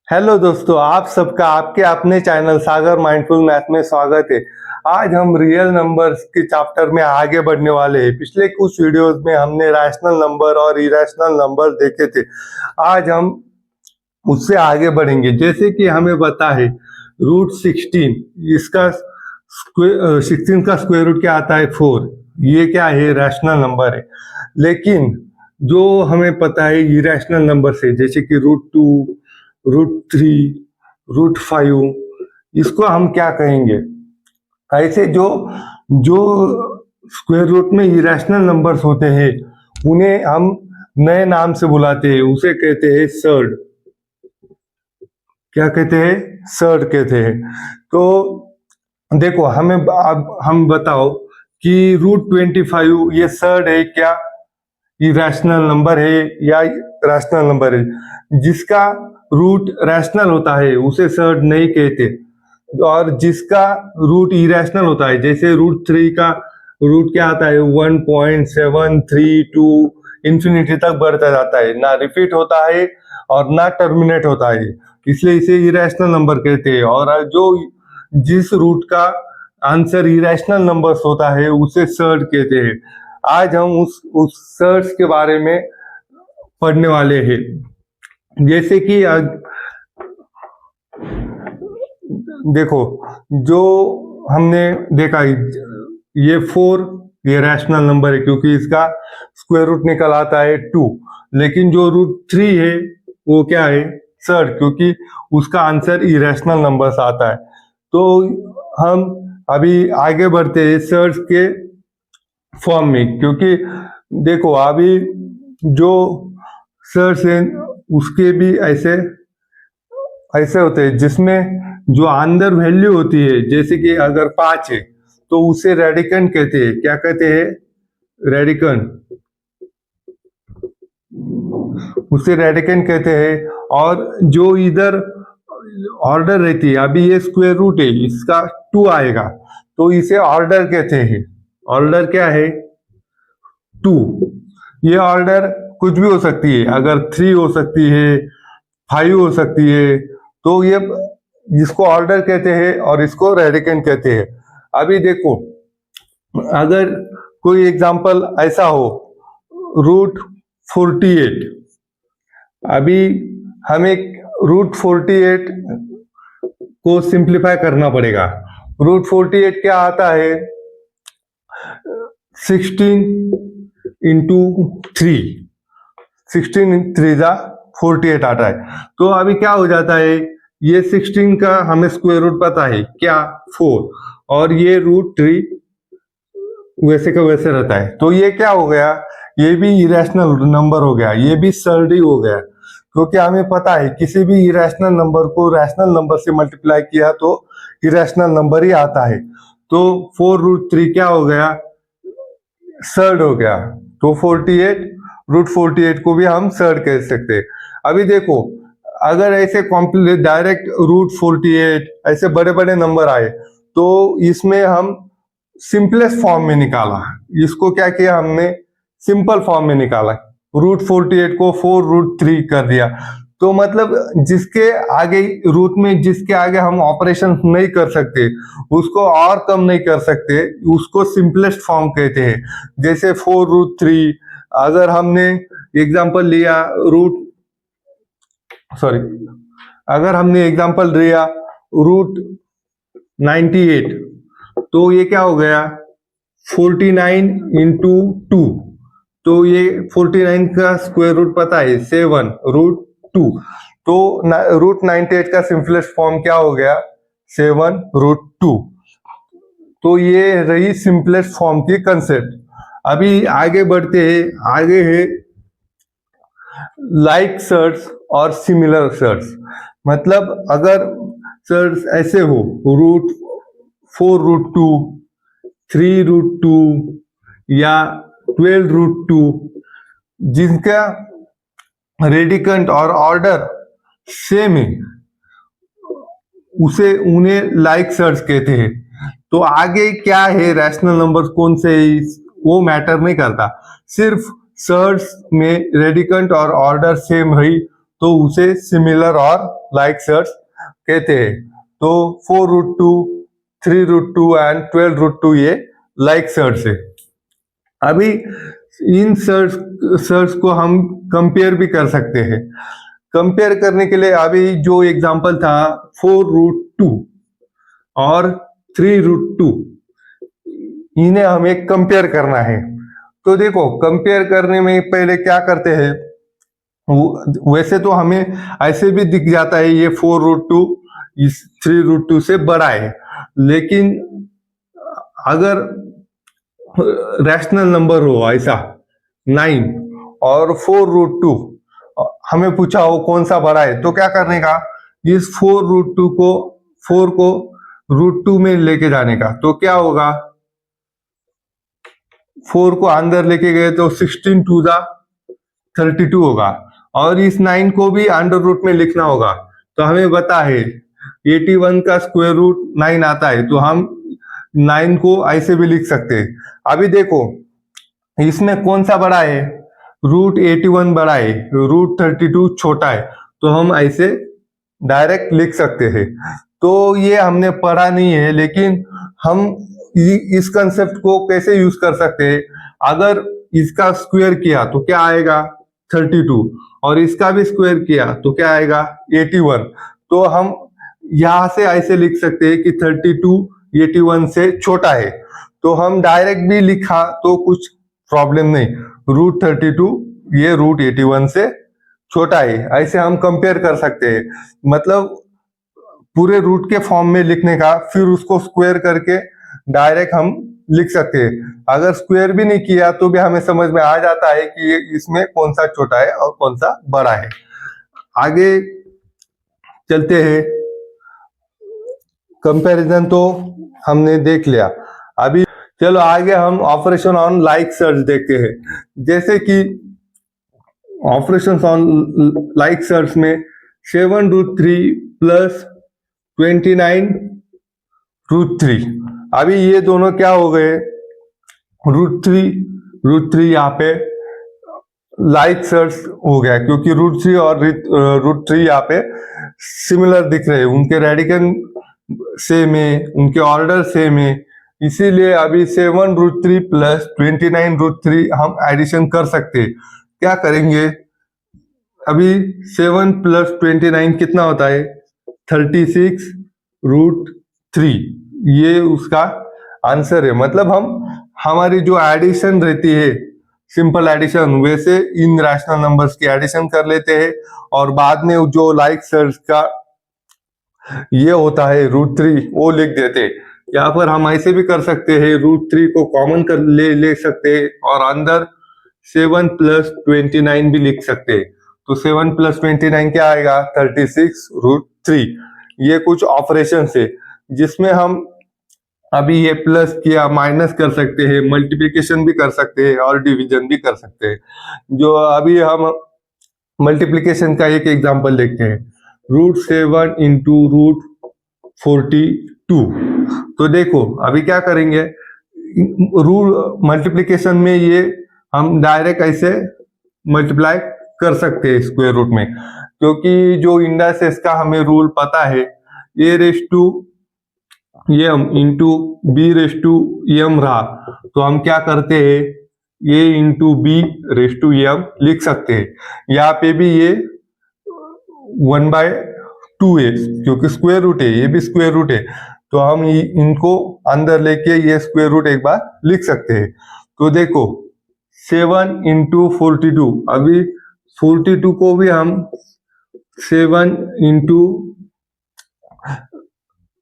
Hello दोस्तों, आप सबका आपके अपने चैनल सागर माइंडफुल मैथ में स्वागत है। आज हम रियल नंबर्स के चैप्टर में आगे बढ़ने वाले हैं। पिछले कुछ वीडियोस में हमने रैशनल नंबर और इरेशनल नंबर देखे थे। आज हम उससे आगे बढ़ेंगे। जैसे कि हमें पता है √16, इसका 16 का स्क्वायर रूट क्या आता है 4। ये क्या है, रैशनल नंबर है। लेकिन जो हमें पता है इरेशनल नंबर से, जैसे कि √2, √3, √5, इसको हम क्या कहेंगे? ऐसे जो जो स्क्वायर रूट में इरेशनल नंबर्स होते हैं उन्हें हम नए नाम से बुलाते हैं। उसे कहते हैं सर्ड। क्या कहते हैं? सर्ड कहते हैं। तो देखो, हमें अब हम बताओ कि √25 ये सर्ड है क्या, इरेशनल नंबर है या रैशनल नंबर है? जिसका रूट रैशनल होता है उसे सर्ड नहीं कहते, और जिसका रूट इरेशनल होता है, जैसे √3 का रूट क्या आता है 1.732, इंफिनिटी तक बढ़ता जाता है, ना रिपीट होता है और ना टर्मिनेट होता है, इसलिए इसे इरेशनल नंबर कहते हैं। और जो जिस रूट का आंसर इरेशनल नंबर्स होता है उसे सर्ड कहते हैं। आज हम उस सर्ड्स के बारे में पढ़ने वाले हैं। जैसे कि देखो, जो हमने देखा ये 4 ये रैशनल नंबर है क्योंकि इसका स्क्वायर रूट निकल आता है 2। लेकिन जो √3 है वो क्या है, सर्ड, क्योंकि उसका आंसर इरेशनल नंबर्स आता है। तो हम अभी आगे बढ़ते हैं सर्ड्स के फॉर्म में, क्योंकि देखो अभी जो सर्ड्स हैं उसके भी ऐसे ऐसे होते हैं जिसमें जो अंदर वैल्यू होती है, जैसे कि अगर 5 है तो उसे रेडिकन कहते हैं। क्या कहते हैं? रेडिकन। उसे रेडिकन कहते हैं। और जो इधर ऑर्डर रहती है, अभी ये स्क्वायर रूट है, इसका 2 आएगा तो इसे ऑर्डर कहते हैं। ऑर्डर क्या है? 2। ये ऑर्डर कुछ भी हो सकती है, अगर 3 हो सकती है, 5 हो सकती है, तो ये इसको ऑर्डर कहते हैं और इसको रेडिकन कहते हैं। अभी देखो, अगर कोई एग्जांपल ऐसा हो √48, अभी हमें √48 को सिंप्लीफाई करना पड़ेगा। √48 क्या आता है? 16 इंटू 3, 16 3 48 आता है। तो अभी क्या हो जाता है, ये 16 का हमें स्क्वायर रूट पता है क्या, 4, और ये √3 वैसे का वैसे रहता है। तो ये क्या हो गया, ये भी इरेशनल नंबर हो गया, ये भी सर्ड ही हो गया, क्योंकि हमें पता है किसी भी इरेशनल नंबर को रैशनल नंबर से मल्टीप्लाई किया तो इरेशनल नंबर ही आता है। तो 4√3 क्या हो गया, सर्ड हो गया। तो 48, √48 को भी हम सर्ड कह सकते हैं। अभी देखो, अगर ऐसे कॉम्प्लीट डायरेक्ट √48 ऐसे बड़े बड़े नंबर आए तो इसमें हम सिंपलेस्ट फॉर्म में निकाला। इसको क्या किया हमने, सिंपल फॉर्म में निकाला। √48 को 4√3 कर दिया। तो मतलब जिसके आगे रूट में जिसके आगे हम ऑपरेशन नहीं कर सकते, उसको और कम नहीं कर सकते, उसको सिंपलेस्ट फॉर्म कहते हैं। जैसे 4√3, अगर हमने एग्जांपल लिया अगर हमने एग्जांपल लिया √98, तो ये क्या हो गया 49 इंटू 2। तो ये 49 का स्क्वायर रूट पता है 7√2। तो √98 का सिंपलेस्ट फॉर्म क्या हो गया, 7√2। तो ये रही सिंपलेस्ट फॉर्म की कंसेप्ट। अभी आगे बढ़ते हैं, आगे है लाइक सर्ड्स और सिमिलर सर्ड्स। मतलब अगर सर्ड्स ऐसे हो √4√2, 3√2 या 12√2, जिनका रेडिकंट और ऑर्डर सेम है, उन्हें लाइक सर्ड्स कहते हैं। तो आगे क्या है, रैशनल नंबर कौन से है, वो मैटर नहीं करता। सिर्फ सर्ड्स में रेडिकंट और ऑर्डर सेम रही तो उसे सिमिलर और लाइक सर्च कहते हैं। तो 4√2, 3√2 एंड 12√2 ये लाइक सर्च है। अभी इन सर्च को हम कंपेयर भी कर सकते हैं। कंपेयर करने के लिए अभी जो एग्जांपल था 4√2 और 3√2, इन्हें हमें कंपेयर करना है। तो देखो, कंपेयर करने में पहले क्या करते हैं, वैसे तो हमें ऐसे भी दिख जाता है ये 4√2 इस 3√2 से बड़ा है, लेकिन अगर रैशनल नंबर हो ऐसा 9 और 4√2 हमें पूछा हो कौन सा बड़ा है, तो क्या करने का, इस 4√2 को 4 को √2 में लेके जाने का। तो क्या होगा, 4 को अंदर लेके गए तो 16 2 जा 32 होगा, और इस 9 को भी अंडर रूट में लिखना होगा। तो हमें पता है 81 का स्क्वायर रूट 9 आता है, तो हम 9 को ऐसे भी लिख सकते हैं। अभी देखो इसमें कौन सा बड़ा है, √81 बड़ा है, √32 छोटा है, तो हम ऐसे डायरेक्ट लिख सकते हैं। तो ये हमने पढ़ा नहीं है, लेकिन हम इस कंसेप्ट को कैसे यूज कर सकते हैं, अगर इसका स्क्वायर किया तो क्या आएगा 32, और इसका भी स्क्वायर किया तो क्या आएगा 81। तो हम यहां से ऐसे लिख सकते हैं कि 32 81 से छोटा है, तो हम डायरेक्ट भी लिखा तो कुछ प्रॉब्लम नहीं, √32 ये √81 से छोटा है, ऐसे हम कंपेयर कर सकते हैं। मतलब पूरे रूट के फॉर्म में लिखने का, फिर उसको स्क्वायर करके डायरेक्ट हम लिख सकते हैं। अगर स्क्वायर भी नहीं किया तो भी हमें समझ में आ जाता है कि ये इसमें कौन सा छोटा है और कौन सा बड़ा है। आगे चलते हैं, कंपैरिजन तो हमने देख लिया। अभी चलो आगे हम ऑपरेशन ऑन लाइक सर्च देखते हैं। जैसे कि ऑपरेशन ऑन लाइक सर्च में 7√3 प्लस 29√3, अभी ये दोनों क्या हो गए, √3 यहाँ पे लाइक सर्च हो गया, क्योंकि √3 और √3 यहाँ पे सिमिलर दिख रहे हैं, उनके रेडिकन सेम है, उनके ऑर्डर सेम है, इसीलिए अभी 7√3 प्लस 29√3 हम एडिशन कर सकते हैं। क्या करेंगे, अभी 7 प्लस 29 कितना होता है 36√3, ये उसका आंसर है। मतलब हम हमारी जो एडिशन रहती है सिंपल एडिशन, वैसे इन रैशनल नंबर्स की एडिशन कर लेते हैं, और बाद में जो लाइक सर्च का ये होता है √3 वो लिख देते हैं। यहाँ पर हम ऐसे भी कर सकते हैं, √3 को कॉमन कर ले सकते हैं, और अंदर 7 प्लस 29 भी लिख सकते हैं। तो 7 प्लस 29 क्या आएगा 36√3। ये कुछ ऑपरेशन है जिसमें हम अभी ये प्लस किया माइनस कर सकते हैं, मल्टीप्लिकेशन भी कर सकते हैं और डिवीजन भी कर सकते हैं। जो अभी हम मल्टीप्लिकेशन का एक एग्जांपल देखते हैं, √7 इंटू √42। तो देखो अभी क्या करेंगे, रूल मल्टीप्लिकेशन में ये हम डायरेक्ट ऐसे मल्टीप्लाई कर सकते हैं स्क्वायर रूट में, क्योंकि जो इंडाइसेस का हमें रूल पता है, a/m इंटू b/m रहा, तो हम क्या करते हैं a इंटू b/m लिख सकते हैं। यहाँ पे भी ये 1/2 है, क्योंकि स्क्वायर रूट है, ये भी स्क्वायर रूट है, तो हम इनको अंदर लेके ये स्क्वायर रूट एक बार लिख सकते हैं। तो देखो 7 इंटू 42, अभी 42 को भी हम 7 इंटू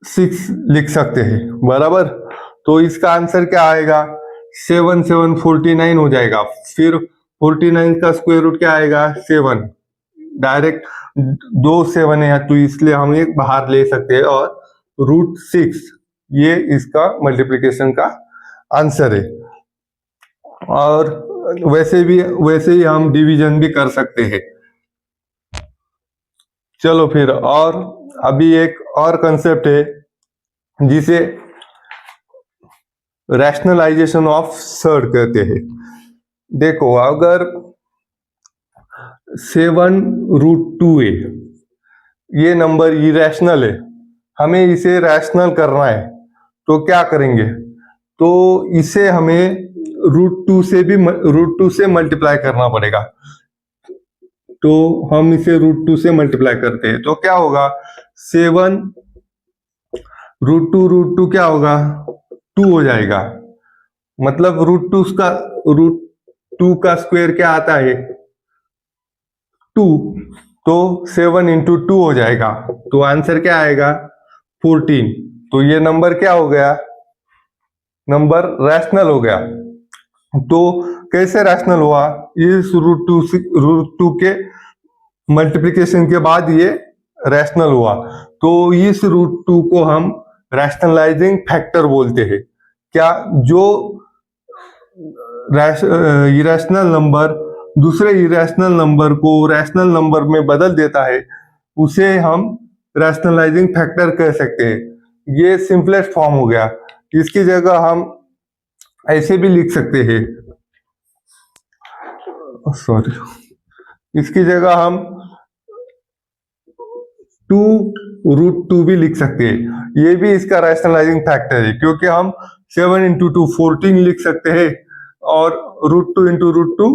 6 लिख सकते हैं, बराबर। तो इसका आंसर क्या आएगा 7 7 49 हो जाएगा। फिर 49 का स्क्वायर रूट क्या आएगा 7, डायरेक्ट 2 7 है तो इसलिए हम एक बाहर ले सकते हैं, और √6 ये इसका मल्टीप्लिकेशन का आंसर है। और वैसे ही हम डिवीजन भी कर सकते हैं। चलो फिर, और अभी एक और कंसेप्ट है जिसे रैशनलाइजेशन ऑफ सर्च कहते हैं। देखो अगर 7√2a, ये नंबर इरेशनल है, हमें इसे रैशनल करना है, तो क्या करेंगे? तो इसे हमें √2 से मल्टीप्लाई करना पड़ेगा। तो हम इसे √2 से मल्टीप्लाई करते हैं, तो क्या होगा? 7√2 क्या होगा? 2 हो जाएगा। मतलब √2 का स्क्वायर क्या आता है? 2। तो 7 × 2 हो जाएगा, तो आंसर क्या आएगा? 14। तो ये नंबर क्या हो गया? नंबर रैशनल हो गया। तो कैसे रैशनल हुआ? इस √2 के मल्टीप्लिकेशन के बाद ये रैशनल हुआ। तो इस √2 को हम रैशनलाइजिंग फैक्टर बोलते हैं। क्या? जो इरेशनल नंबर दूसरे इरेशनल नंबर को रैशनल नंबर में बदल देता है, उसे हम रैशनलाइजिंग फैक्टर कह सकते हैं। ये सिंपलेस्ट फॉर्म हो गया। इसकी जगह हम ऐसे भी लिख सकते हैं, सॉरी, इसकी जगह हम 2√2 भी लिख सकते हैं। ये भी इसका रैशनलाइजिंग फैक्टर है, क्योंककि हम 7 × 2 14 लिख सकते हैं और √2 × √2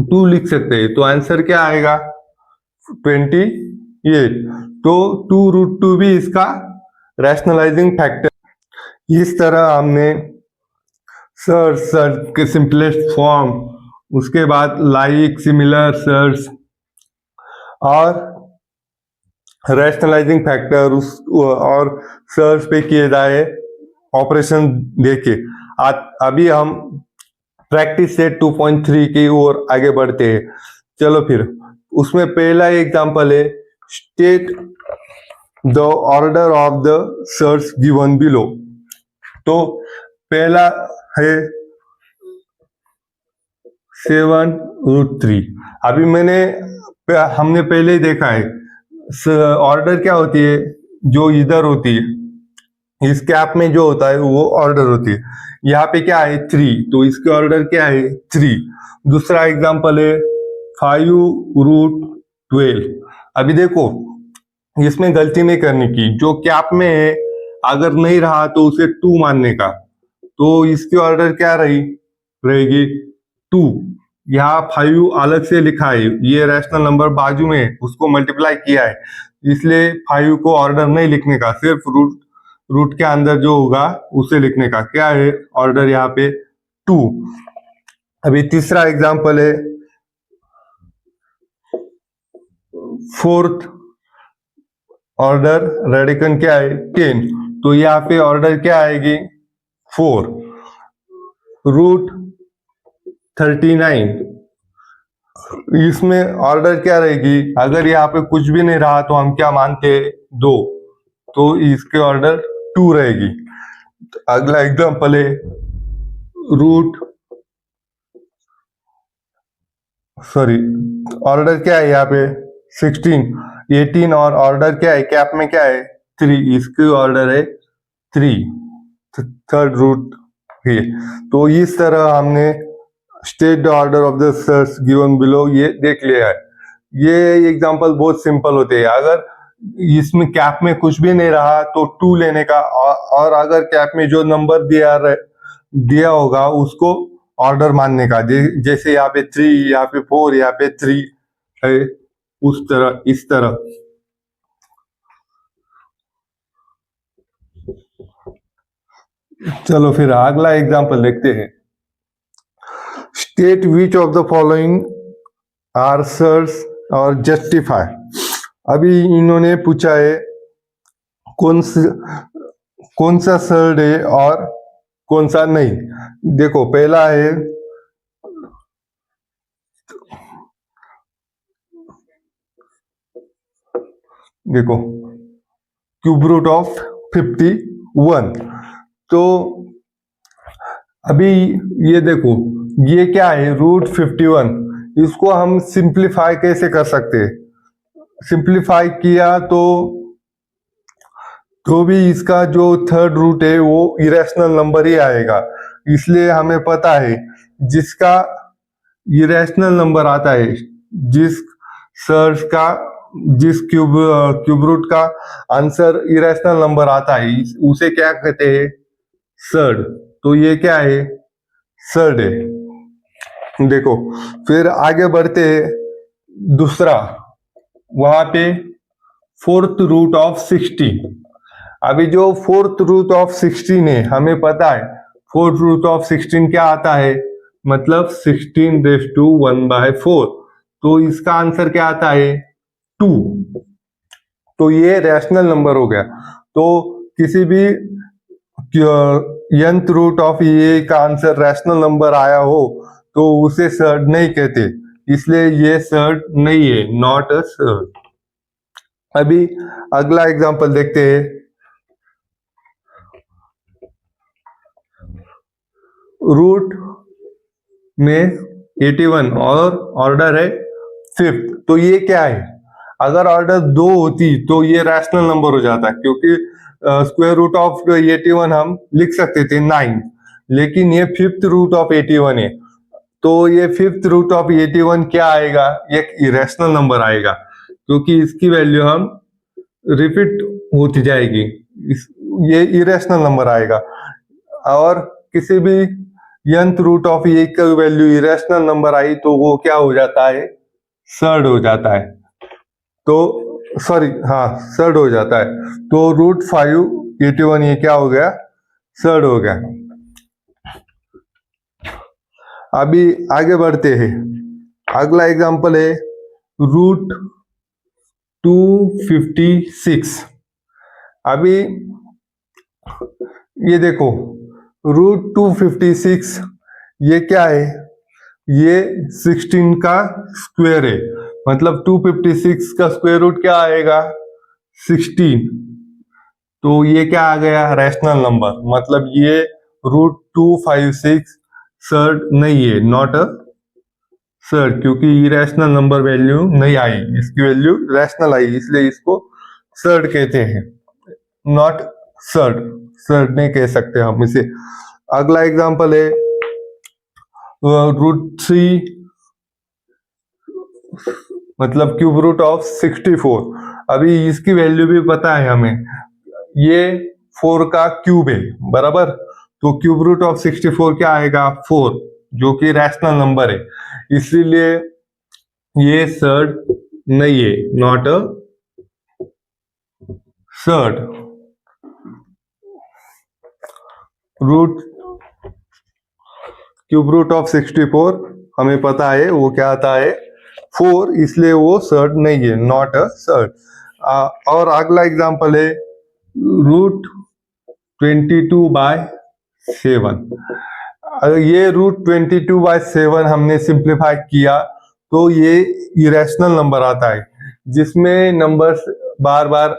2 लिख सकते हैं। तो आंसर क्या आएगा? 28। तो 2√2 भी इसका रैशनलाइजिंग फैक्टर। इस तरह हमने सर्च के सिंपलेस्ट फॉर्म, उसके बाद लाइक, सिमिलर, सर्च और रैशनलाइजिंग फैक्टर और सर्च पे किए जाए ऑपरेशन देखे। अभी हम प्रैक्टिस सेट 2.3 की ओर आगे बढ़ते हैं। चलो फिर, उसमें पहला एग्जांपल है, state the order of the search given below. तो पहला है 7√3। अभी हमने पहले ही देखा है, ऑर्डर क्या होती है? जो इधर होती है, इस कैप में जो होता है वो ऑर्डर होती है। यहाँ पे क्या है? 3, तो इसके ऑर्डर क्या है? 3। दूसरा एग्जांपल है 5√12। अभी देखो, इसमें गलती नहीं करने की, जो कैप में है अगर नहीं रहा तो उसे 2 मानने का। तो इसकी ऑर्डर क्या रहेगी? 2। यहाँ 5 अलग से लिखा है, ये रैशनल नंबर बाजू में उसको मल्टीप्लाई किया है, इसलिए 5 को ऑर्डर नहीं लिखने का, सिर्फ रूट के अंदर जो होगा उसे लिखने का। क्या है ऑर्डर यहाँ पे? 2। अभी तीसरा एग्जांपल है 4th ऑर्डर, रेडिकन क्या है? 10। तो यहाँ पे ऑर्डर क्या आएगी? 4। √39, इसमें ऑर्डर क्या रहेगी? अगर यहाँ पे कुछ भी नहीं रहा तो हम क्या मानते? 2। तो इसके ऑर्डर 2 रहेगी। अगला एग्जांपल है ऑर्डर क्या है यहाँ पे? 16, 18 और ऑर्डर क्या है? कैप में क्या है? 3, इसकी ऑर्डर है 3, थर्ड रूट है। तो इस तरह हमने state the order of the search given below ये देख लिया है। ये एग्जांपल बहुत सिंपल होते हैं। अगर इसमें कैप में कुछ भी नहीं रहा तो 2 लेने का, और अगर कैप में जो नंबर दिया होगा उसको ऑर्डर मानने का। जैसे यहाँ पे 3, यहाँ पे 4, यहाँ पे 3 है, इस तरह। चलो फिर अगला एग्जांपल देखते हैं। State which of the following are surds और जस्टिफाई। अभी इन्होंने पूछा है कौन सा सर्ड है और कौन सा नहीं। देखो, पहला है देखो क्यूब रूट ऑफ 51। तो अभी ये देखो, ये क्या है? √51। इसको हम सिंप्लीफाई कैसे कर सकते हैं? सिंप्लीफाई किया तो भी इसका जो थर्ड रूट है वो इरेशनल नंबर ही आएगा। इसलिए हमें पता है जिसका इरेशनल नंबर आता है जिस सर्च का जिस क्यूब रूट का आंसर इरेशनल नंबर आता है उसे क्या कहते हैं, सर्ड। तो ये क्या है, सर्ड है। देखो फिर आगे बढ़ते हैं, दूसरा वहां पे फोर्थ रूट ऑफ 16। अभी जो फोर्थ रूट ऑफ 16 है, हमें पता है फोर्थ रूट ऑफ 16 क्या आता है, मतलब 16⁻⁴। तो इसका आंसर क्या आता है, 2। तो ये रैशनल नंबर हो गया। तो किसी भी nth रूट ऑफ ये का आंसर रैशनल नंबर आया हो तो उसे सर्ड नहीं कहते, इसलिए ये सर्ड नहीं है, नॉट अ सर्ड। अभी अगला एग्जांपल देखते हैं। रूट में 81 और ऑर्डर है 5th। तो ये क्या है, अगर ऑर्डर 2 होती तो ये रैशनल नंबर हो जाता, क्योंकि स्क्वायर रूट ऑफ 81 हम लिख सकते थे 9, लेकिन ये 5th रूट ऑफ 81 है। तो ये 5th रूट ऑफ 81 क्या आएगा, एक इरेशनल नंबर आएगा, क्योंकि इसकी वैल्यू हम रिपीट होती जाएगी, ये इरेशनल नंबर आएगा। और किसी भी nth रूट ऑफ ये का वैल्यू इरेशनल नंबर आई तो वो क्या हो जाता है, सर्ड हो जाता है। तो सॉरी, हाँ सर्ड हो जाता है। तो √581 ये क्या हो गया, सर्ड हो गया। अभी आगे बढ़ते हैं, अगला एग्जांपल है √256। अभी ये देखो √256 ये क्या है, ये 16 का स्क्वायर है, मतलब 256 का स्क्वायर रूट क्या आएगा, 16। तो ये क्या आ गया, रैशनल नंबर, मतलब ये √256 सर्ड नहीं है, नॉट अ सर्ड, क्योंकि इरेशनल नंबर वैल्यू नहीं आई, इसकी वैल्यू रैशनल आई, इसलिए इसको सर्ड कहते हैं, नॉट सर्ड। सर्ड नहीं कह सकते हम इसे। अगला एग्जांपल है √3 मतलब क्यूब रूट ऑफ 64। अभी इसकी वैल्यू भी पता है हमें, ये 4 का क्यूब है बराबर। तो क्यूब रूट ऑफ 64 क्या आएगा, 4, जो कि रैशनल नंबर है, इसीलिए ये सर्ड नहीं है, not a surd. Root cube root of 64 हमें पता है वो क्या आता है, 4, इसलिए वो सर्ड नहीं है, नॉट अ सर्ड। और अगला एग्जांपल है √22/7। अगर ये √22/7 हमने सिंप्लीफाई किया तो ये इरेशनल नंबर आता है, जिसमें नंबर्स बार बार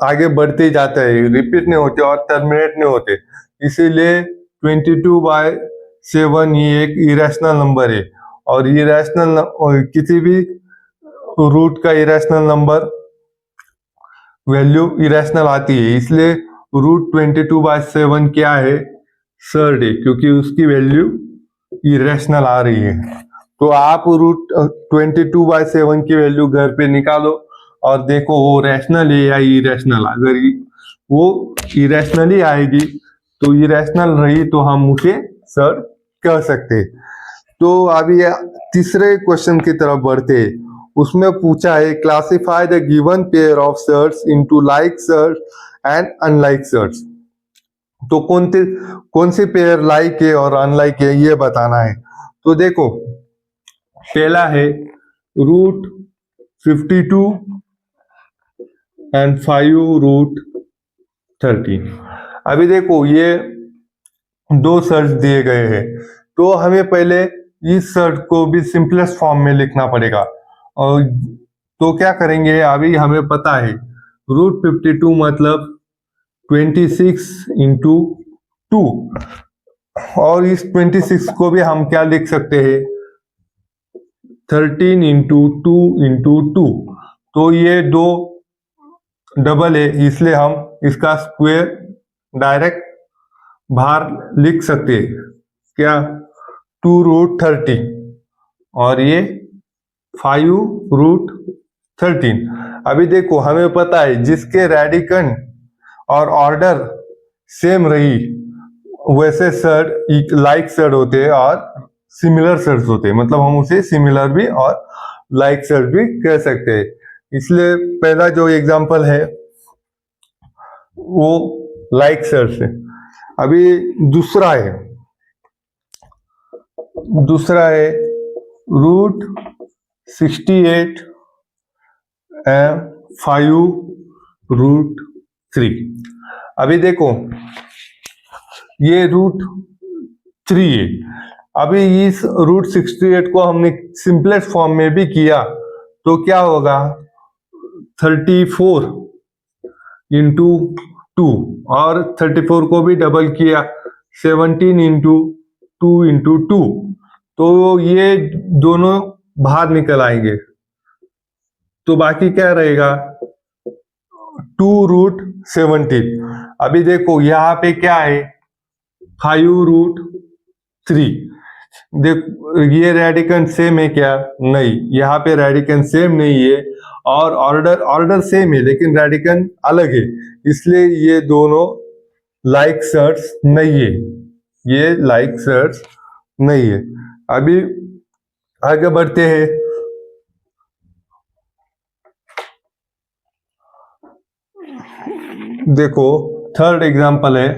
आगे बढ़ते ही जाता है, रिपीट नहीं होते और टर्मिनेट नहीं होते, इसीलिए 22/7 ये एक इरेशनल नंबर है। और इरेशनल किसी भी रूट का इरेशनल नंबर वैल्यू इरेशनल आती है, इसलिए √22/7 क्या है, सर्ड है, क्योंकि उसकी वैल्यू इरेशनल आ रही है। तो आप √22/7 की वैल्यू घर पे निकालो और देखो वो रैशनल है या इरेशनल। अगर वो इरेशनल ही आएगी तो इरेशनल रही तो हम उसे सर्ड कह सकते। तो अभी तीसरे क्वेश्चन की तरफ बढ़ते हैं। उसमें पूछा है classify the given pair of surds into like surds and unlike surds. तो कौन सी पेयर लाइक है और अनलाइक है ये बताना है। तो देखो पहला है √52 एंड 5√13। अभी देखो ये दो सर्च दिए गए हैं, तो हमें पहले इस सर्च को भी सिंपलेस्ट फॉर्म में लिखना पड़ेगा। और तो क्या करेंगे, अभी हमें पता है √52 मतलब 26 इंटू 2, और इस 26 को भी हम क्या लिख सकते हैं, 13 इंटू 2 इंटू 2। तो ये दो डबल है, इसलिए हम इसका स्क्वायर डायरेक्ट बाहर लिख सकते हैं, क्या 2√30। और ये 5√13। अभी देखो हमें पता है जिसके रेडिकन और ऑर्डर सेम रही वैसे सर्ड लाइक सर्ड होते हैं और सिमिलर सर्ड्स होते हैं, मतलब हम उसे सिमिलर भी और लाइक सर्ड भी कह सकते हैं। इसलिए पहला जो एग्जांपल है वो लाइक सर्ड्स है। अभी दूसरा है √68 and 5√3। अभी देखो ये √3 है। अभी इस √68 को हमने सिंपलेस्ट फॉर्म में भी किया तो क्या होगा, 34 इंटू 2 और 34 को भी डबल किया 17 इंटू 2 इंटू 2, तो ये दोनों बाहर निकल आएंगे तो बाकी क्या रहेगा 2√17। अभी देखो यहाँ पे क्या है 5√3। देख ये रेडिकन सेम है क्या, नहीं, यहाँ पे रेडिकन सेम नहीं है और ऑर्डर सेम है लेकिन रेडिकन अलग है, इसलिए ये दोनों लाइक सर्ड्स नहीं है, ये लाइक सर्ड्स नहीं है। अभी आगे बढ़ते हैं। देखो थर्ड एग्जांपल है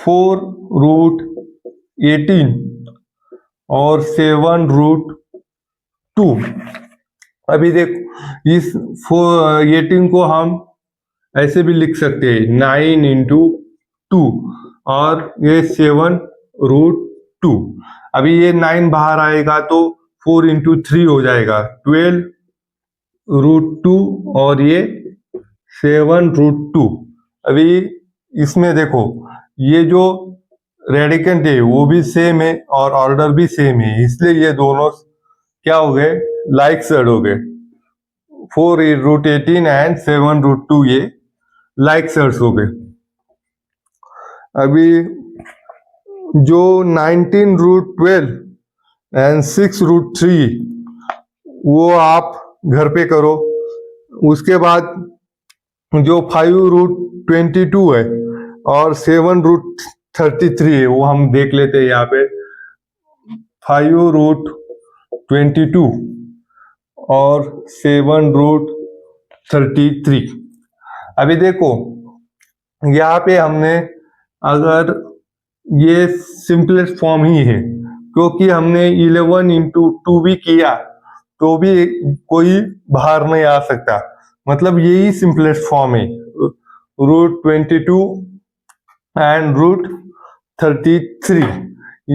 4√18 और 7√2। अभी देखो इस 18 को हम ऐसे भी लिख सकते हैं 9 इंटू 2 और ये 7√2। अभी ये 9 बाहर आएगा तो 4 इंटू 3 हो जाएगा 12√2 और ये 7√2। अभी इसमें देखो ये जो रेडिकंट है वो भी सेम है और ऑर्डर भी सेम है, इसलिए ये दोनों क्या हो गए, लाइक सर्ड हो गए। 4√18 एंड 7√2 ये लाइक सर्ड्स हो गए। अभी जो 19√12 एंड 6√3 वो आप घर पे करो। उसके बाद जो 5√22 है और 7√33 है वो हम देख लेते हैं यहाँ पे 5√22 और 7√33। अभी देखो यहाँ पे हमने अगर ये सिंपलेस्ट फॉर्म ही है क्योंकि हमने 11 इंटू 2 भी किया तो भी कोई बाहर नहीं आ सकता, मतलब यही सिंपलेस्ट फॉर्म है √22 एंड √33।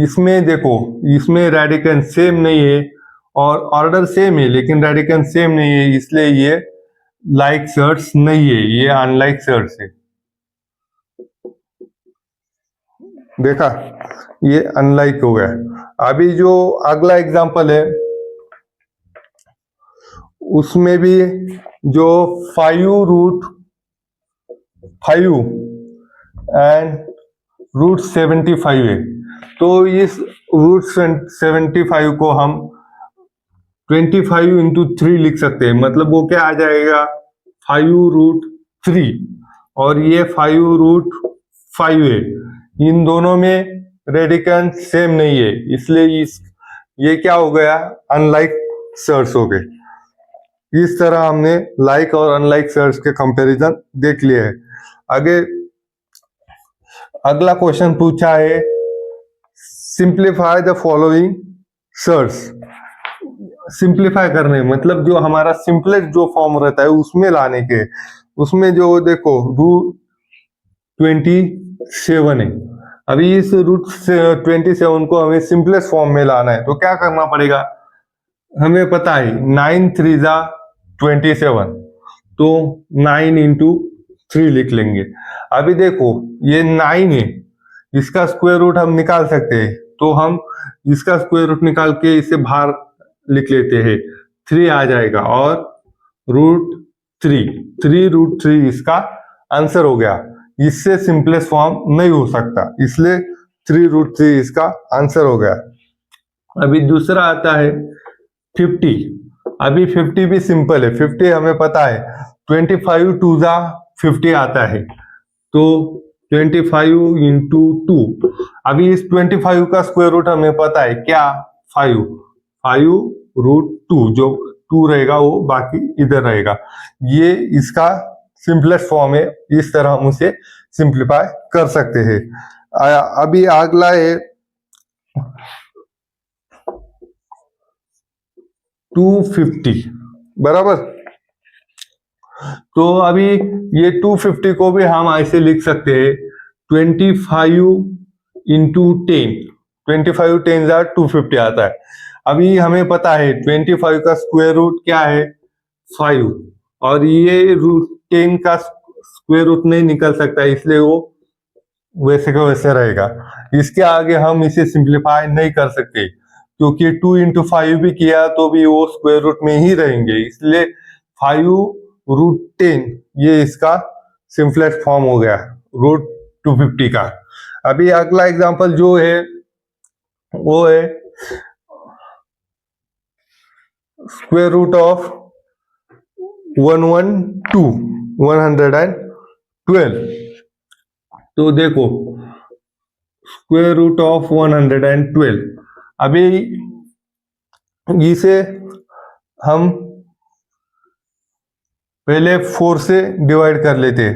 इसमें देखो इसमें रेडिकन सेम नहीं है और ऑर्डर सेम है लेकिन रेडिकन सेम नहीं है, इसलिए ये लाइक सर्ड्स नहीं है, ये अनलाइक सर्ड्स है। देखा ये अनलाइक हो गया। अभी जो अगला एग्जांपल है उसमें भी जो 5√5 एंड √75 है, तो इस √75 को हम 25 इंटू 3 लिख सकते हैं, मतलब वो क्या आ जाएगा 5√3 और ये 5√5 है। इन दोनों में रेडिकन सेम नहीं है, इसलिए ये क्या हो गया, अनलाइक सर्ड्स हो गए। इस तरह हमने लाइक और अनलाइक सर्ड्स के कंपैरिजन देख लिए है। आगे अगला क्वेश्चन पूछा है simplify the following surds. Simplify करने मतलब जो हमारा सिंपलेस्ट जो फॉर्म रहता है उसमें लाने के, उसमें जो देखो √27 है। अभी इस √27 को हमें सिंपलेस्ट फॉर्म में लाना है तो क्या करना पड़ेगा, हमें पता है 9 3 जा 27, तो 9 इंटू 3 लिख लेंगे। अभी देखो ये 9 है, इसका स्क्वायर रूट हम निकाल सकते हैं, तो हम इसका स्क्वायर रूट निकाल के इसे बाहर लिख लेते हैं, 3 आ जाएगा और √3 इसका आंसर हो गया। इससे सिंपलेस्ट फॉर्म नहीं हो सकता, इसलिए 3√3 इसका आंसर हो गया। अभी दूसरा आता है 50। अभी 50 भी सिंपल है, 50 हमें पता है 25 टू ज़ा 50 आता है, तो 25 इंटू 2। अभी इस 25 का स्क्वायर रूट हमें पता है क्या, 5 5√2, जो 2 रहेगा वो बाकी इधर रहेगा। ये इसका सिंपलेस्ट फॉर्म है, इस तरह हम उसे सिंप्लीफाई कर सकते हैं। अभी अगला है 250, बराबर। तो अभी ये 250 को भी हम ऐसे लिख सकते हैं 25 इंटू 10, 25 10 250 आता है। अभी हमें पता है 25 का स्क्वायर रूट क्या है, 5, और ये रूट 10 का स्क्वायर रूट नहीं निकल सकता, इसलिए वो वैसे का वैसे रहेगा। इसके आगे हम इसे सिंप्लीफाई नहीं कर सकते, क्योंकि 2 इंटू 5 भी किया तो भी वो स्क्वायर रूट में ही रहेंगे, इसलिए 5√10 ये इसका सिंपलेस्ट फॉर्म हो गया रूट 250 का। अभी अगला एग्जांपल जो है वो है स्क्वायर रूट ऑफ 112। तो देखो स्क्वायर रूट ऑफ 112, अभी इसे हम पहले 4 से डिवाइड कर लेते,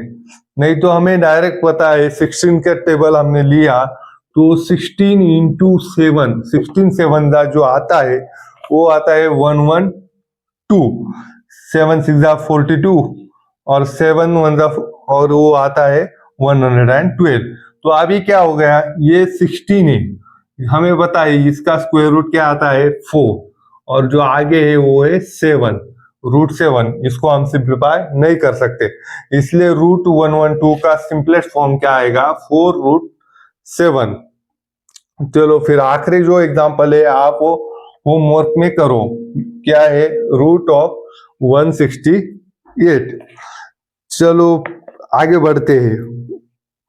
नहीं तो हमें डायरेक्ट पता है 16 का टेबल हमने लिया तो 16 इंटू 7, 16 7 जो आता है वो आता है 112, 7 6 42, और 7 1 और वो आता है 112। तो अभी क्या हो गया, ये 16 है, हमें पता है इसका स्क्वायर रूट क्या आता है 4, और जो आगे है वो है 7 √7, इसको हम सिंप्लीफाई नहीं कर सकते, इसलिए √112 का सिंपलेस्ट फॉर्म क्या आएगा, 4√7। चलो फिर आखिरी जो एग्जांपल है आप वो होमवर्क में करो, क्या है, रूट ऑफ 168। चलो आगे बढ़ते हैं।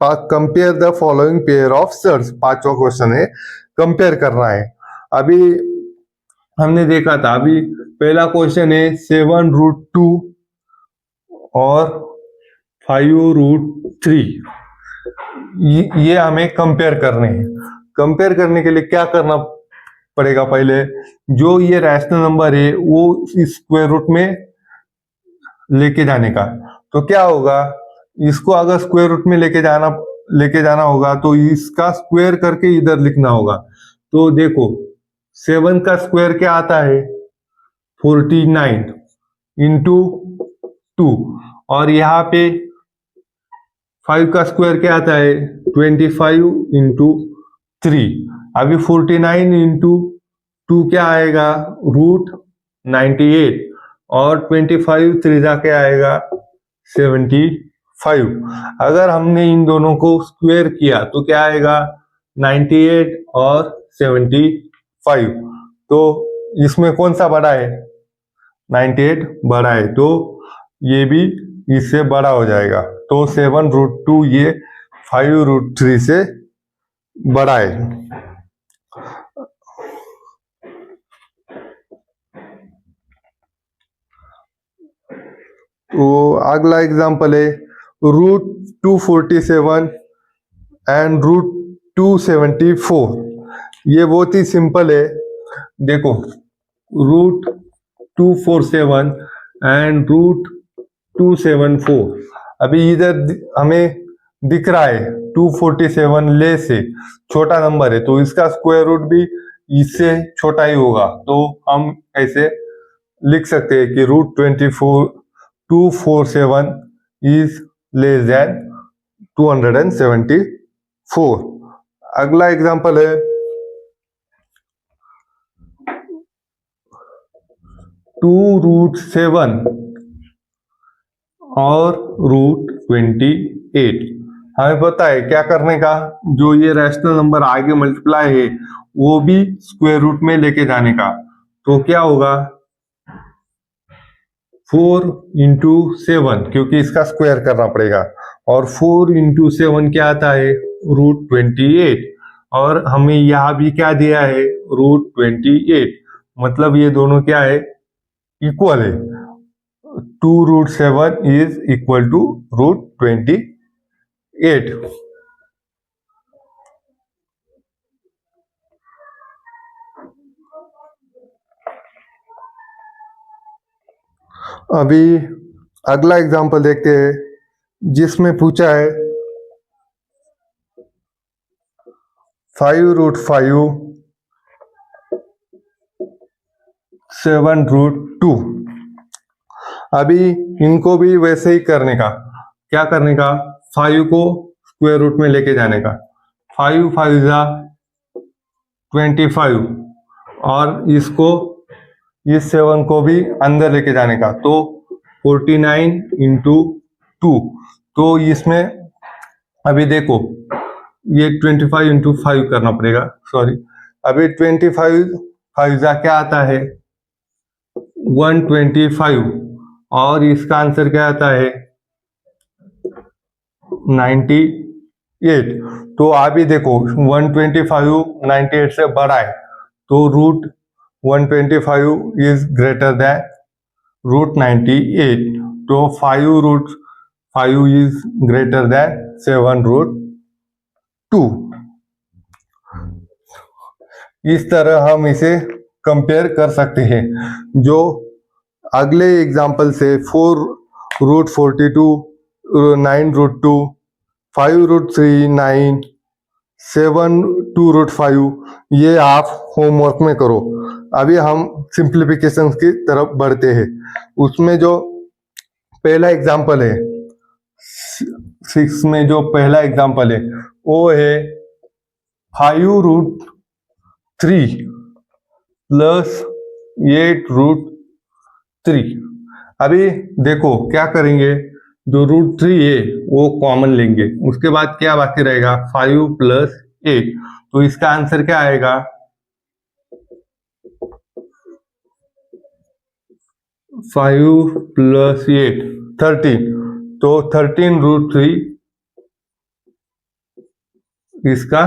Compare the following pair of surds, पांचवा क्वेश्चन है, कंपेयर करना है। अभी हमने देखा था, अभी पहला क्वेश्चन है 7√2 और 5√3, ये हमें कंपेयर करने हैं। कंपेयर करने के लिए क्या करना पड़ेगा, पहले जो ये रैशनल नंबर है वो इस स्क्वायर रूट में लेके जाने का। तो क्या होगा, इसको अगर स्क्वायर रूट में लेके जाना होगा तो इसका स्क्वायर करके इधर लिखना होगा। तो देखो 7 का स्क्वायर क्या आता है 49 इंटू 2, और यहाँ पे 5 का स्क्वायर क्या आता है 25 इंटू 3। अभी 49 इंटू 2 क्या आएगा √98, और 25 3 क्या आएगा 75। अगर हमने इन दोनों को स्क्वायर किया तो क्या आएगा 98 और 75। तो इसमें कौन सा बड़ा है, 98 बड़ा है, तो ये भी इससे बड़ा हो जाएगा। तो 7√2 ये 5√3 से बड़ा है। तो अगला एग्जांपल है √247 एंड √274। ये बहुत ही सिंपल है, देखो √247 एंड √274। अभी इधर हमें दिख रहा है 247 ले से छोटा नंबर है, तो इसका स्क्वायर रूट भी इससे छोटा ही होगा, तो हम ऐसे लिख सकते हैं कि √247 इज लेस देन 274। अगला एग्जांपल है 2√7 और √28। हमें पता है क्या करने का, जो ये रैशनल नंबर आगे मल्टीप्लाई है वो भी स्क्वायर रूट में लेके जाने का। तो क्या होगा 4 इंटू 7, क्योंकि इसका स्क्वायर करना पड़ेगा, और 4 इंटू 7 क्या आता है √28, और हमें यहाँ भी क्या दिया है, √28, मतलब ये दोनों क्या है, इक्वल है। 2√7 इज इक्वल टू √28। अभी अगला एग्जांपल देखते हैं जिसमें पूछा है 5√5 7√2। अभी इनको भी वैसे ही करने का, क्या करने का, 5 को स्क्वायर रूट में लेके जाने का, 5 5 जा 25, और इसको इस 7 को भी अंदर लेके जाने का, तो 49 इंटू 2। तो इसमें अभी देखो ये 25 इंटू 5 करना पड़ेगा, सॉरी। अभी 25 5 जा क्या आता है, 125, और इसका आंसर क्या आता है, 98। तो अभी देखो 125 98 से बड़ा है, तो √125 इज ग्रेटर देन √98, तो 5√5 इज ग्रेटर देन 7√2। इस तरह हम इसे कंपेयर कर सकते हैं। जो अगले एग्जाम्पल से 4√42 9√2 5√3 9 7 2√5, ये आप होमवर्क में करो। अभी हम सिंप्लीफिकेशन की तरफ बढ़ते हैं। उसमें जो पहला एग्जाम्पल है 6 में, जो पहला एग्जाम्पल है वो है 5√3 प्लस 8√3। अभी देखो क्या करेंगे, जो √3 है वो कॉमन लेंगे, उसके बाद क्या बाकी रहेगा, 5 प्लस 8, तो इसका आंसर क्या आएगा, 5 प्लस 8 13, तो 13√3 इसका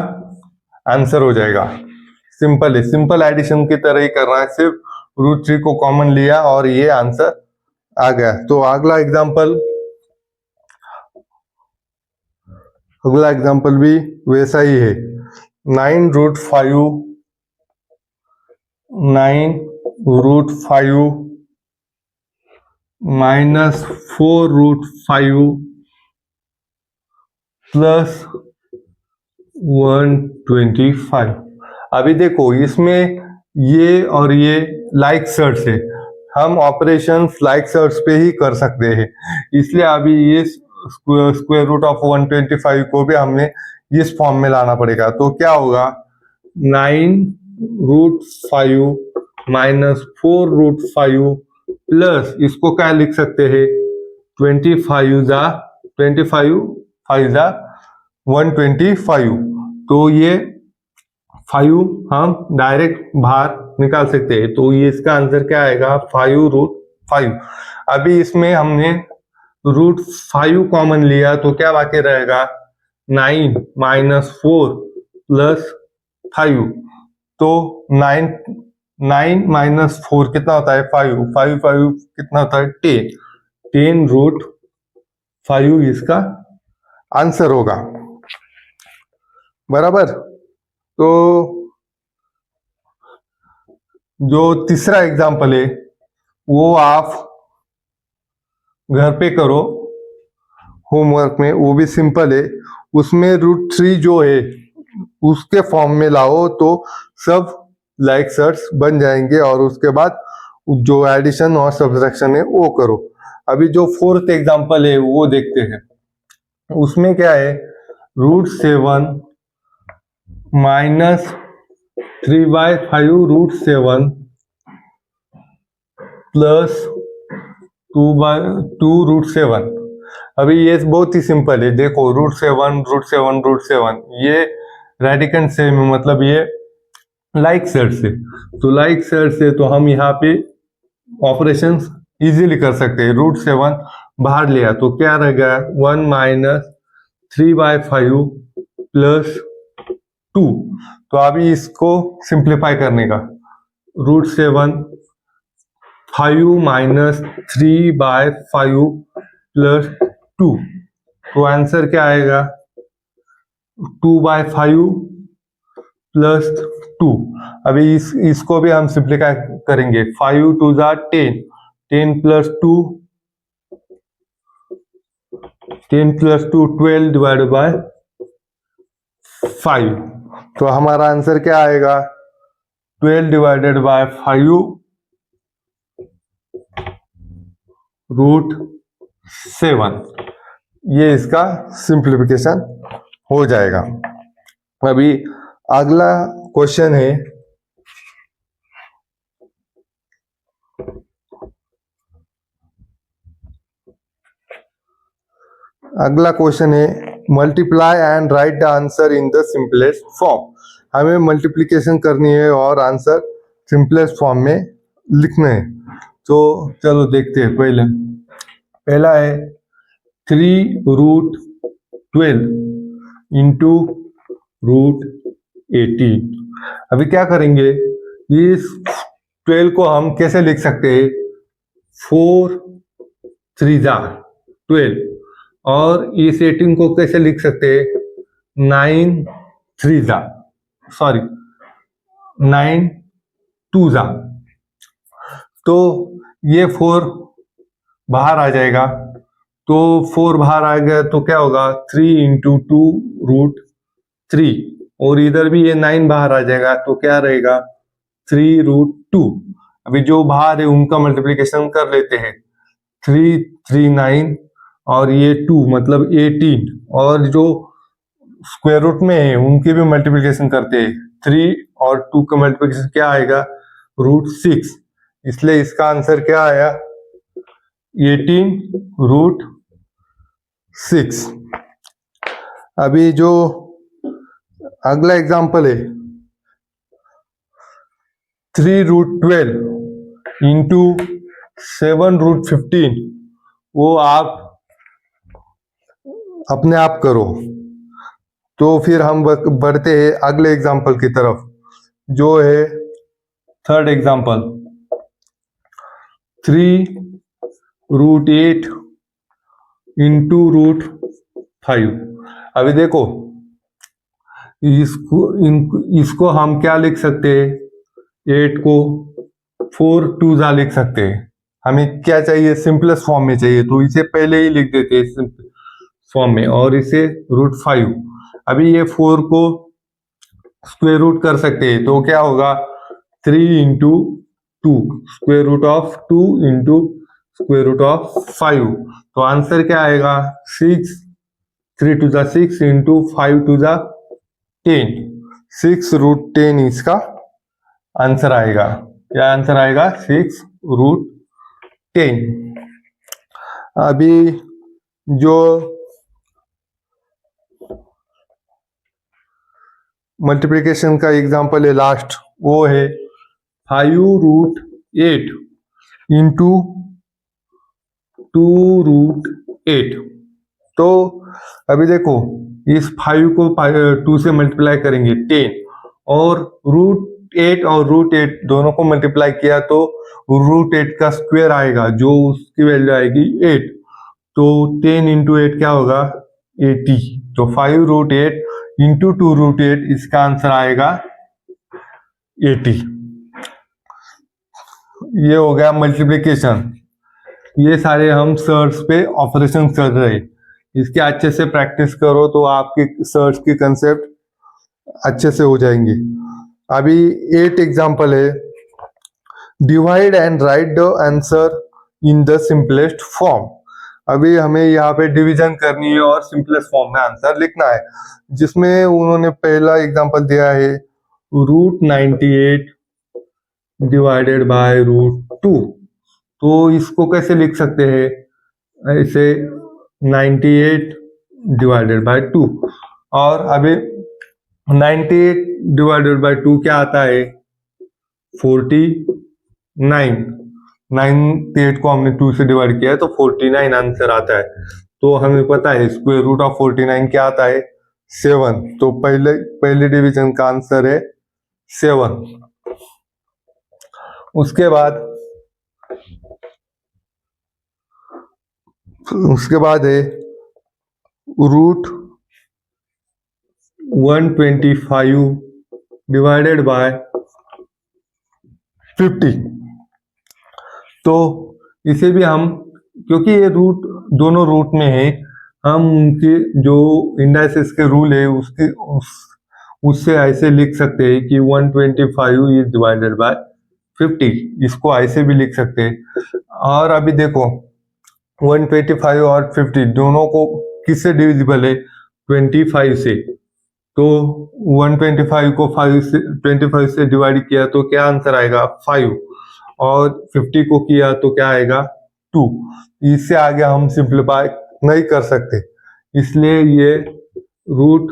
आंसर हो जाएगा। सिंपल है, सिंपल एडिशन की तरह ही करना है, सिर्फ √3 को कॉमन लिया और ये आंसर आ गया। तो अगला एग्जाम्पल भी वैसा ही है, 9√5 माइनस 4√5 प्लस 125। अभी देखो इसमें ये और ये लाइक सर्च है, हम ऑपरेशंस लाइक सर्च पे ही कर सकते हैं, इसलिए अभी ये स्क्वायर रूट ऑफ 125 को भी हमने इस फॉर्म में लाना पड़ेगा। तो क्या होगा, 9√5 माइनस 4√5 प्लस इसको क्या लिख सकते हैं, 25 5 जा 125, तो ये 5 हम डायरेक्ट बाहर निकाल सकते हैं, तो ये इसका आंसर क्या आएगा, 5√5। अभी इसमें हमने √5 कॉमन लिया, तो क्या बाकी रहेगा, 9 माइनस 4 प्लस 5, तो 9 माइनस 4 कितना होता है, 5 5 5 कितना होता है, 10√5 इसका आंसर होगा, बराबर। तो जो तीसरा एग्जाम्पल है वो आप घर पे करो होमवर्क में, वो भी सिंपल है। उसमें √3 जो है उसके फॉर्म में लाओ तो सब लाइक सर्च बन जाएंगे, और उसके बाद जो एडिशन और सब्ट्रैक्शन है वो करो। अभी जो फोर्थ एग्जाम्पल है वो देखते हैं। उसमें क्या है, √7 माइनस 3/5 प्लस 2/2 अभी ये बहुत ही सिंपल है, देखो √7 ये रेडिकन से मतलब ये लाइक सेट से, तो लाइक सेट से तो हम यहाँ पे ऑपरेशंस इजीली कर सकते हैं। √7 बाहर लिया तो क्या रहेगा, 1 माइनस 3/5 प्लस 2। तो अभी इसको सिंप्लीफाई करने का, √7 5 माइनस 3/5 प्लस 2, तो आंसर क्या आएगा 2/5 प्लस 2। अभी इसको भी हम सिंप्लीफाई करेंगे, 5 2 10, 10 प्लस 2 12 डिवाइडेड बाय 5। तो हमारा आंसर क्या आएगा 12 डिवाइडेड बाय 5 √7। ये इसका सिंप्लीफिकेशन हो जाएगा। अभी अगला क्वेश्चन है, अगला क्वेश्चन है multiply and right the answer in the simplest form. हमें मल्टीप्लिकेशन करनी है और आंसर सिंपलेस्ट फॉर्म में लिखना है। तो चलो देखते हैं। पहला है 3√12 इंटू √18। अभी क्या करेंगे, इस 12 को हम कैसे लिख सकते हैं, 4 3 12, और इस 18 को कैसे लिख सकते हैं, 9 2 तो ये 4 बाहर आ जाएगा। तो 4 बाहर आ गया तो क्या होगा 3 इंटू 2 √3, और इधर भी ये 9 बाहर आ जाएगा तो क्या रहेगा 3√2। अभी जो बाहर है उनका मल्टीप्लिकेशन कर लेते हैं, 3 3 9 और ये 2 मतलब 18, और जो स्क्वायर रूट में है उनकी भी मल्टीप्लिकेशन करते हैं। 3 और 2 का मल्टीप्लिकेशन क्या आएगा √6, इसलिए इसका आंसर क्या आया 18√6। अभी जो अगला एग्जांपल है 3√12 इंटू 7√15, वो आप अपने आप करो। तो फिर हम बढ़ते हैं अगले एग्जांपल की तरफ, जो है थर्ड एग्जांपल 3√8 इंटू √5। अभी देखो इसको हम क्या लिख सकते हैं, 8 को 4 2 लिख सकते हैं। हमें क्या चाहिए सिंपलेस्ट फॉर्म में चाहिए, तो इसे पहले ही लिख देते हैं फॉर्म में, और इसे √5। अभी ये 4 को स्क्वायर रूट कर सकते हैं, तो क्या होगा 3 into 2 square root of 2 into square root of 5। तो आंसर क्या आएगा 6 3 2 6 इंटू 5 2 10, 6√10 इसका आंसर आएगा। क्या आंसर आएगा 6√10। अभी जो मल्टीप्लिकेशन का एग्जांपल है लास्ट, वो है 5√8 इंटू 2√8। तो अभी देखो इस 5 को 2 से मल्टीप्लाई करेंगे 10, और √8 और √8 दोनों को मल्टीप्लाई किया तो √8 का स्क्वायर आएगा, जो उसकी वैल्यू आएगी 8। तो 10 इंटू 8 क्या होगा 80। तो 5√8 इंटू 2√8, इसका आंसर आएगा 80। ये हो गया मल्टीप्लिकेशन। ये सारे हम सर्च पे ऑपरेशन कर रहे हैं। इसके अच्छे से प्रैक्टिस करो तो आपके सर्च की कंसेप्ट अच्छे से हो जाएंगे। अभी 8 एग्जांपल है, divide and right the answer in the simplest form. अभी हमें यहाँ पे डिवीजन करनी है और सिंपलेस्ट फॉर्म में आंसर लिखना है, जिसमें उन्होंने पहला एग्जांपल दिया है √98 डिवाइडेड बाय √2। तो इसको कैसे लिख सकते हैं, ऐसे 98 डिवाइडेड बाय 2, और अभी 98 डिवाइडेड बाय 2 क्या आता है 49। 98 को हमने 2 से डिवाइड किया है तो 49 आंसर आता है। तो हमें पता है स्क्वायर रूट ऑफ 49 क्या आता है 7, तो पहले डिवीजन का आंसर है 7। उसके बाद है रूट 125 डिवाइडेड बाय 50। तो इसे भी हम, क्योंकि ये रूट दोनों रूट में है, हम उनके जो इंडाइसेस के रूल है उससे ऐसे लिख सकते हैं कि 125 इज डिवाइडेड बाय 50, इसको ऐसे भी लिख सकते हैं। और अभी देखो 125 और 50 दोनों को किससे डिविजिबल है? 25 से। तो 125 को 25 से डिवाइड किया तो क्या आंसर आएगा? 5। और 50 को किया तो क्या आएगा? 2। इससे आगे हम सिंप्लीफाई नहीं कर सकते, इसलिए ये रूट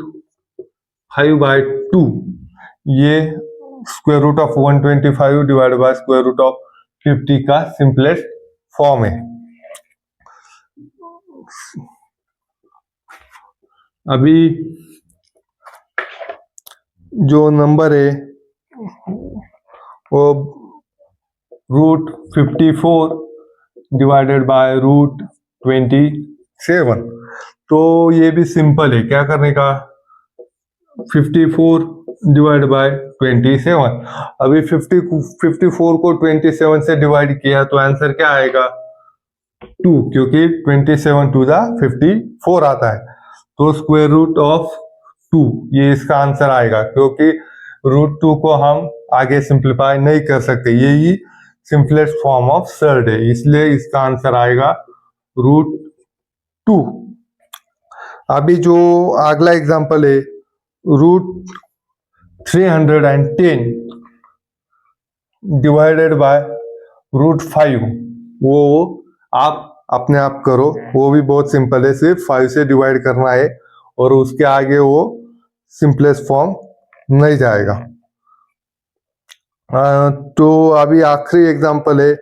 5/2 ये square root of 125 divide by square root of 50 का सिंपलेस्ट फॉर्म है। अभी जो नंबर है वो रूट 54 डिवाइडेड बाय रूट 27। तो ये भी सिंपल है, क्या करने का? 54 डिवाइड बाय 27। अभी 54 को 27 से डिवाइड किया तो आंसर क्या आएगा? 2, क्योंकि 27 टू द 54 आता है। तो स्क्वायर रूट ऑफ 2 ये इसका आंसर आएगा, क्योंकि रूट 2 को हम आगे सिंप्लीफाई नहीं कर सकते, यही सिंपलेस्ट फॉर्म ऑफ सर्ड है, इसलिए इसका आंसर आएगा रूट 2। अभी जो अगला एग्जांपल है रूट 310 डिवाइडेड बाय रूट 5, वो आप अपने आप करो, वो भी बहुत सिंपल है, सिर्फ 5 से डिवाइड करना है और उसके आगे वो सिंपलेस्ट फॉर्म नहीं जाएगा। तो अभी आखिरी एग्जांपल है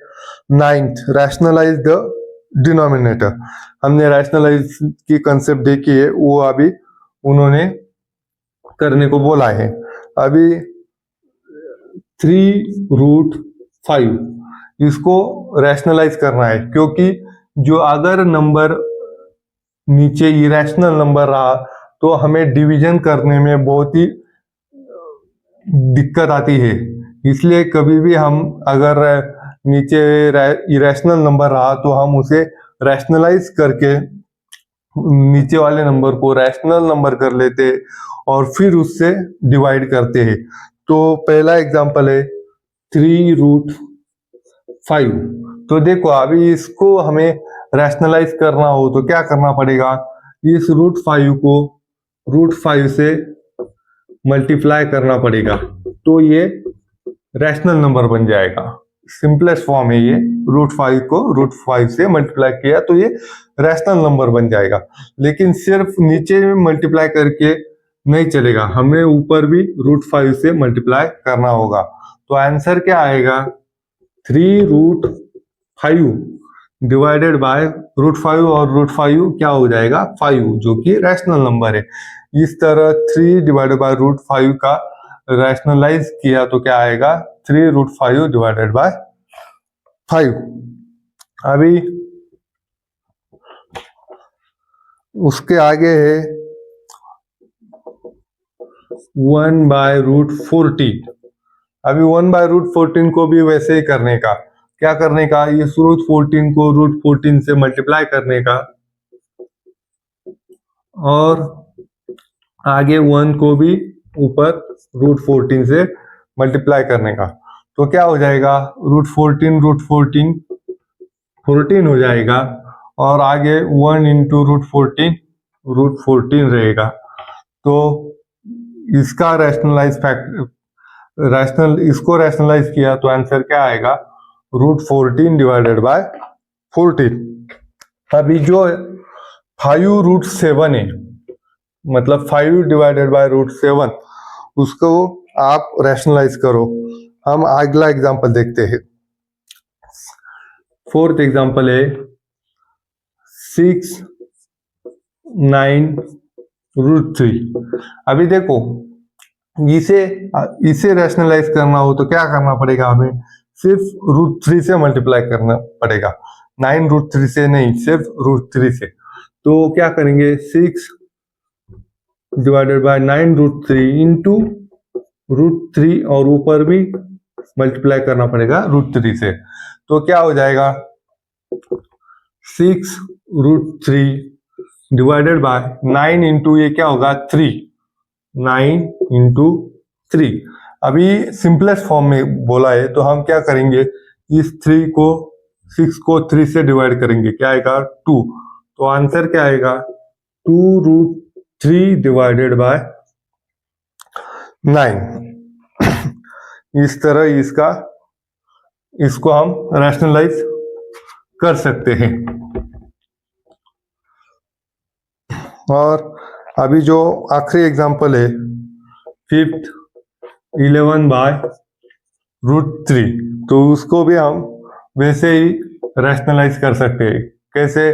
9th, रैशनलाइज द डिनोमिनेटर। हमने रैशनलाइज की कंसेप्ट देखी है, वो अभी उन्होंने करने को बोला है। अभी 3√5 इसको रैशनलाइज करना है, क्योंकि जो अगर नंबर नीचे इरेशनल नंबर रहा तो हमें डिवीजन करने में बहुत ही दिक्कत आती है। इसलिए कभी भी हम अगर नीचे इरेशनल नंबर रहा तो हम उसे रैशनलाइज करके नीचे वाले नंबर को रैशनल नंबर कर लेते और फिर उससे डिवाइड करते हैं। तो पहला एग्जांपल है 3√5। तो देखो अभी इसको हमें रैशनलाइज करना हो तो क्या करना पड़ेगा? इस √5 को √5 से मल्टीप्लाई करना पड़ेगा, तो ये रैशनल नंबर बन जाएगा। सिंपलेस्ट फॉर्म है ये, √5 को √5 से मल्टीप्लाई किया तो ये रैशनल नंबर बन जाएगा। लेकिन सिर्फ नीचे में मल्टीप्लाई करके नहीं चलेगा, हमें ऊपर भी √5 से मल्टीप्लाई करना होगा। तो आंसर क्या आएगा? 3√5 डिवाइडेड बाय √5 और √5 क्या हो जाएगा? 5, जो कि रैशनल नंबर है। इस तरह 3 डिवाइडेड बाय √5 का रैशनलाइज किया तो क्या आएगा? 3√5 डिवाइडेड बाय 5। अभी उसके आगे है 1/√14। अभी 1/√14 को भी वैसे ही करने का, क्या करने का? इस √14 को √14 से मल्टीप्लाई करने का और आगे 1 को भी ऊपर √14 से मल्टीप्लाई करने का। तो क्या हो जाएगा? √14 14 हो जाएगा और आगे 1 इंटू √14 रहेगा। तो इसका इसको रैशनलाइज किया तो आंसर क्या आएगा? √14 डिवाइडेड बाय 14। अभी जो 5√7 है, मतलब 5 डिवाइडेड बाय √7, उसको आप रैशनलाइज करो। हम अगला एग्जांपल देखते हैं। 4th एग्जांपल है 6, 9, √3। अभी देखो इसे रैशनलाइज करना हो तो क्या करना पड़ेगा, हमें सिर्फ √3 से मल्टीप्लाई करना पड़ेगा, 9 √3 से नहीं, सिर्फ √3 से। तो क्या करेंगे, 6 डिवाइडेड बाय 9 √3 इंटू √3 और ऊपर भी मल्टीप्लाई करना पड़ेगा √3 से। तो क्या हो जाएगा, 6 √3 डिवाइडेड बाय 9 इंटू ये क्या होगा 3, 9 इंटू 3। अभी सिंपलेस्ट फॉर्म में बोला है तो हम क्या करेंगे, इस 6 को 3 से डिवाइड करेंगे, क्या आएगा 2। तो आंसर क्या आएगा 2 √3 डिवाइडेड बाय 9। इस तरह इसको हम रैशनलाइज कर सकते हैं। और अभी जो आखिरी एग्जांपल है 5th 11 बाय √3, तो उसको भी हम वैसे ही रैशनलाइज कर सकते हैं। कैसे,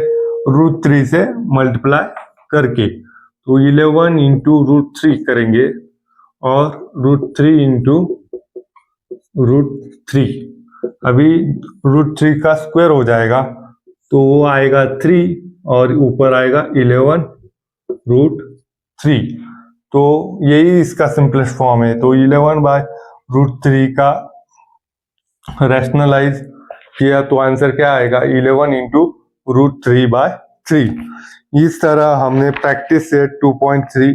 √3 से मल्टीप्लाई करके। तो 11 इंटू √3 करेंगे और √3 इंटू √3, अभी √3 का स्क्वायर हो जाएगा तो वो आएगा 3 और ऊपर आएगा 11 √3। तो यही इसका सिंपलेस्ट फॉर्म है। तो 11 बाय √3 का रैशनलाइज किया तो आंसर क्या आएगा 11 इंटू √3 बाय 3। इस तरह हमने प्रैक्टिस सेट 2.3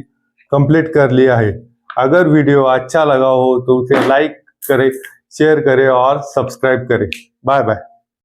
कंप्लीट कर लिया है। अगर वीडियो अच्छा लगा हो तो उसे लाइक करें, शेयर करें और सब्सक्राइब करें। Bye bye.